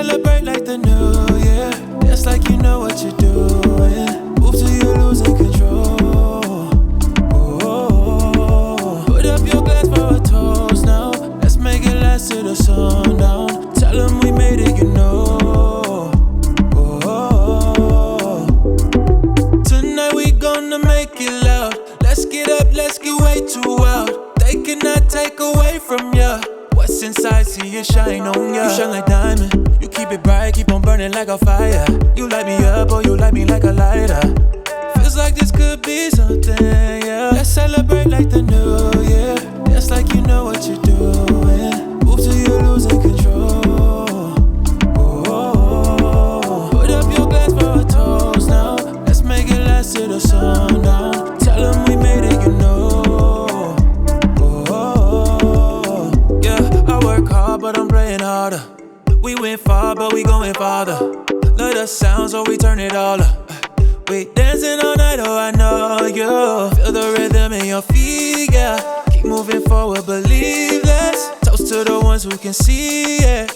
celebrate like the new year. Dance like you know what you're doing. Move till you're losing control. Oh, put up your glass for a toast now. Let's make it last till the sundown. Tell them we made it, you know. Oh, tonight we gonna make it loud. Let's get up, let's get way too wild. They cannot take away from ya. What's inside, see it shine on ya. You shine like diamond, you keep it bright, keep on burning like a fire. You light me up, or you light me like a lighter. Feels like this could be something, yeah. Let's celebrate like the new year. Dance like you know what you're doing. Move till you're losing control. Oh, put up your glass for a toast now. Let's make it last till the sundown. Tell them we made it, you know. But I'm praying harder. We went far, but we going farther. Love the sound, so we turn it all up. We dancing all night, oh I know you. Feel the rhythm in your feet, yeah. Keep moving forward, believe less. Toast to the ones who can see it.